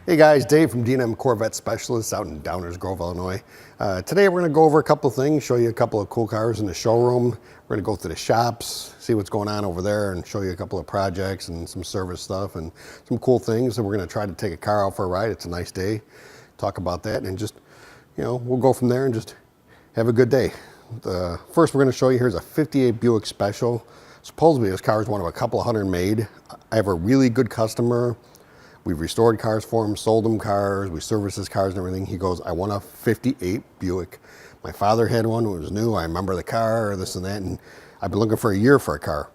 Hey guys, Dave from D&M Corvette Specialists out in Downers Grove, Illinois. Today we're going to go over a couple of things, show you a couple of cool cars in the showroom. We're going to go to the shops, see what's going on over there, and show you a couple of projects and some service stuff and some cool things. And we're going to try to take a car out for a ride. It's a nice day. Talk about that and just, we'll go from there and just have a good day. First we're going to show you, here's a 58 Buick Special. Supposedly this car is one of a couple of hundred made. I have a really good customer. We've restored cars for him, sold him cars, we service his cars and everything. He goes, I want a 58 Buick. My father had one, it was new, I remember the car, this and that, and I've been looking for a year for a car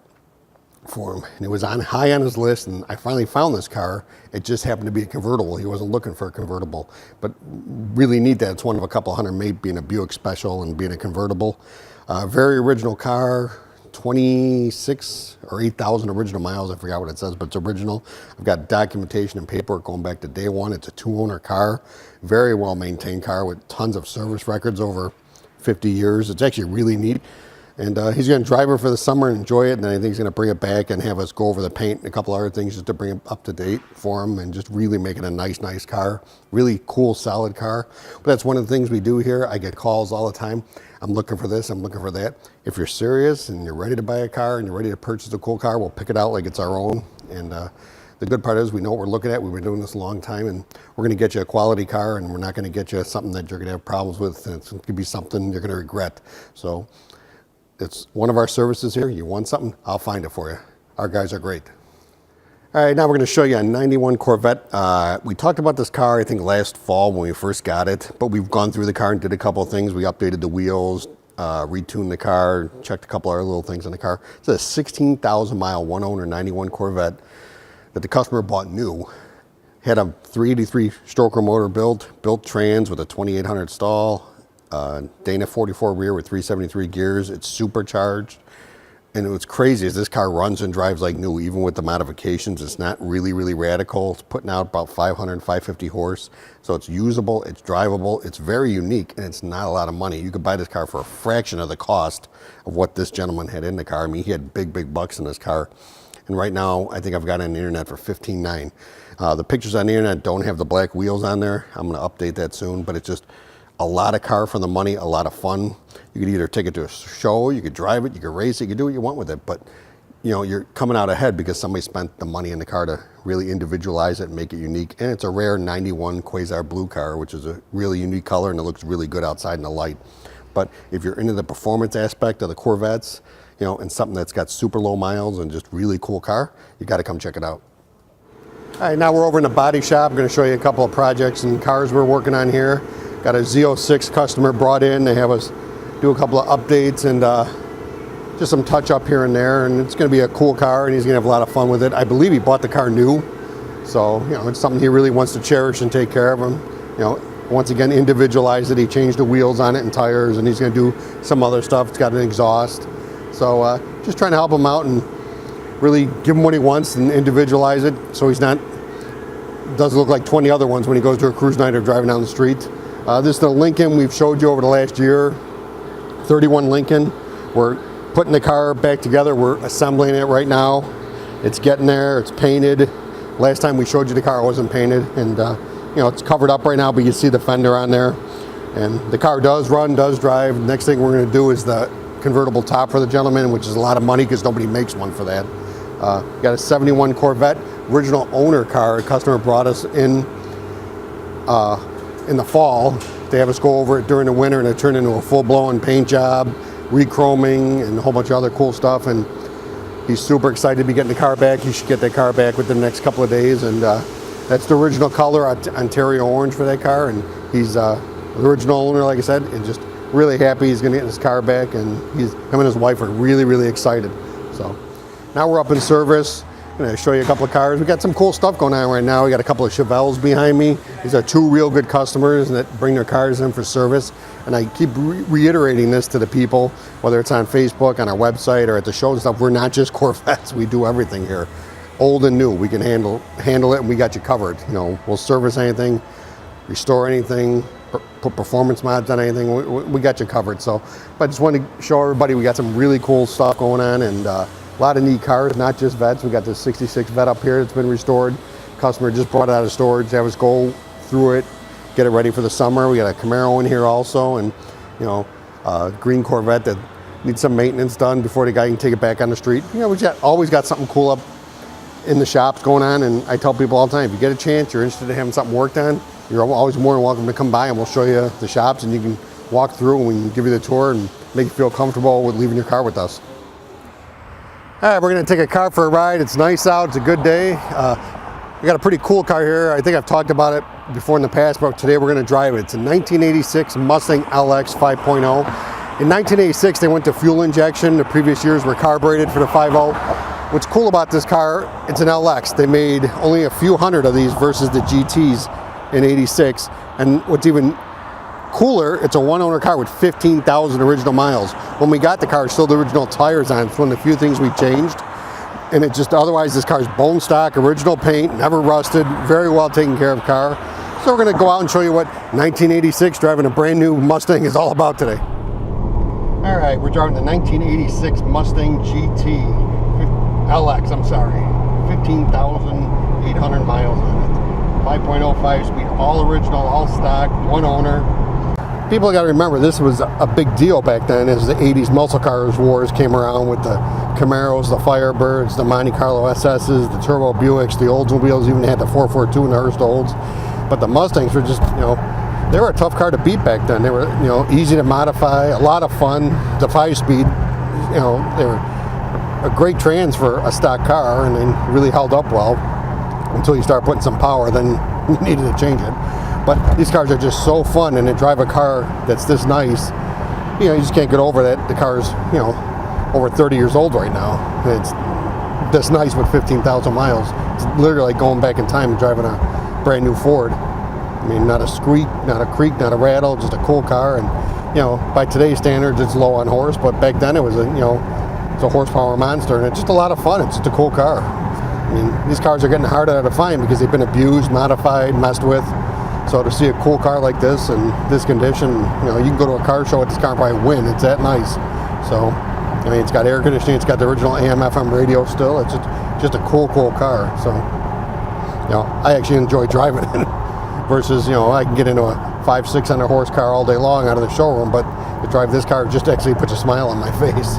for him. And it was high on his list, and I finally found this car. It just happened to be a convertible. He wasn't looking for a convertible, but really neat that it's one of a couple hundred made, being a Buick Special and being a convertible. Very original car. 26 or 8,000 original miles. I forgot what it says, but it's original. I've got documentation and paperwork going back to day one. It's a two-owner car, very well maintained car with tons of service records over 50 years. It's actually really neat. And he's going to drive it for the summer and enjoy it. And then I think he's going to bring it back and have us go over the paint and a couple other things just to bring it up to date for him and just really make it a nice car. Really cool, solid car. But that's one of the things we do here. I get calls all the time. I'm looking for this, I'm looking for that. If you're serious and you're ready to buy a car and you're ready to purchase a cool car, we'll pick it out like it's our own. And the good part is we know what we're looking at. We've been doing this a long time, and we're gonna get you a quality car, and we're not gonna get you something that you're gonna have problems with, and it's gonna be something you're gonna regret. So it's one of our services here. You want something, I'll find it for you. Our guys are great. All right, now we're going to show you a 91 Corvette. We talked about this car, I think, last fall when we first got it, but we've gone through the car and did a couple of things. We updated the wheels, retuned the car, checked a couple other little things on the car. It's a 16,000 mile, one owner 91 Corvette that the customer bought new. Had a 383 stroker motor built trans with a 2800 stall, Dana 44 rear with 373 gears. It's supercharged. And what's crazy is this car runs and drives like new, even with the modifications. It's not really radical. It's putting out about 550 horse. So it's usable, it's drivable, it's very unique, and it's not a lot of money. You could buy this car for a fraction of the cost of what this gentleman had in the car. I mean, he had big bucks in this car. And right now, I think I've got it on the internet for $15,900. The pictures on the internet don't have the black wheels on there. I'm gonna update that soon, but it's just a lot of car for the money, a lot of fun. You could either take it to a show, you could drive it, you could race it, you could do what you want with it, but you're coming out ahead because somebody spent the money in the car to really individualize it and make it unique. And it's a rare 91 Quasar Blue car, which is a really unique color and it looks really good outside in the light. But if you're into the performance aspect of the Corvettes, and something that's got super low miles and just really cool car, you got to come check it out. All right, now we're over in the body shop. I'm going to show you a couple of projects and cars we're working on here. Got a Z06 customer brought in. They have us do a couple of updates and just some touch up here and there, and it's going to be a cool car and he's going to have a lot of fun with it. I believe he bought the car new, so it's something he really wants to cherish and take care of him. Once again, individualize it. He changed the wheels on it and tires, and he's going to do some other stuff. It's got an exhaust, so just trying to help him out and really give him what he wants and individualize it so he's not doesn't look like 20 other ones when he goes to a cruise night or driving down the street. This is the Lincoln we've showed you over the last year, 31 Lincoln. We're putting the car back together. We're assembling it right now. It's getting there, it's painted. Last time we showed you the car, it wasn't painted. And it's covered up right now, but you see the fender on there. And the car does run, does drive. Next thing we're gonna do is the convertible top for the gentleman, which is a lot of money because nobody makes one for that. Got a 71 Corvette, original owner car. A customer brought us in the fall. They have us go over it during the winter, and it turned into a full-blown paint job, re-chroming, and a whole bunch of other cool stuff. And he's super excited to be getting the car back. He should get that car back within the next couple of days. And that's the original color, Ontario orange for that car. And he's the original owner, like I said, and just really happy he's going to get his car back. And him and his wife are really excited. So now we're up in service. I'm going to show you a couple of cars. We got some cool stuff going on right now. We got a couple of Chevelles behind me. These are two real good customers that bring their cars in for service. And I keep reiterating this to the people, whether it's on Facebook, on our website, or at the show and stuff. We're not just Corvettes. We do everything here, old and new. We can handle it, and we got you covered. We'll service anything, restore anything, put performance mods on anything. We got you covered. So, but I just wanted to show everybody we got some really cool stuff going on, and a lot of neat cars, not just Vettes. We got this 66 Vette up here that's been restored. Customer just brought it out of storage. Have us go through it, get it ready for the summer. We got a Camaro in here also, and you know, green Corvette that needs some maintenance done before the guy can take it back on the street. You know, we always got something cool up in the shops going on, and I tell people all the time, if you get a chance, you're interested in having something worked on, you're always more than welcome to come by and we'll show you the shops and you can walk through and we can give you the tour and make you feel comfortable with leaving your car with us. All right, we're gonna take a car for a ride. It's nice out, it's a good day. We got a pretty cool car here. I think I've talked about it before in the past, but today we're gonna drive it. It's a 1986 Mustang LX 5.0. In 1986, they went to fuel injection. The previous years were carbureted for the 5.0. What's cool about this car, it's an LX. They made only a few hundred of these versus the GTs in 86. And what's even cooler, it's a one-owner car with 15,000 original miles. When we got the car, still the original tires on. It's one of the few things we changed. And it just, otherwise this car's bone stock, original paint, never rusted, very well taken care of car. So we're gonna go out and show you what 1986 driving a brand new Mustang is all about today. All right, we're driving the 1986 Mustang GT, LX, I'm sorry. 15,800 miles on it. 5.0 5-speed, all original, all stock, one owner. People got to remember, this was a big deal back then as the 80s muscle cars wars came around with the Camaros, the Firebirds, the Monte Carlo SS's, the Turbo Buicks, the Oldsmobiles even had the 442 and the Hurst Olds. But the Mustangs were just, you know, they were a tough car to beat back then. They were, you know, easy to modify, a lot of fun. The 5-speed, you know, they were a great trans for a stock car, and they really held up well until you start putting some power, then you needed to change it. But these cars are just so fun, and to drive a car that's this nice, you know, you just can't get over that the car's, you know, over 30 years old right now. It's this nice with 15,000 miles. It's literally like going back in time and driving a brand new Ford. I mean, not a squeak, not a creak, not a rattle, just a cool car. And, you know, by today's standards, it's low on horse, but back then it was a, you know, it's a horsepower monster, and it's just a lot of fun. It's just a cool car. I mean, these cars are getting harder to find because they've been abused, modified, messed with. So to see a cool car like this in this condition, you know, you can go to a car show with this car and probably win. It's that nice. So, I mean, it's got air conditioning, it's got the original AM/FM radio still. It's just a cool car. So, you know, I actually enjoy driving it versus, you know, I can get into a 500-600 horse car all day long out of the showroom, but to drive this car just actually puts a smile on my face.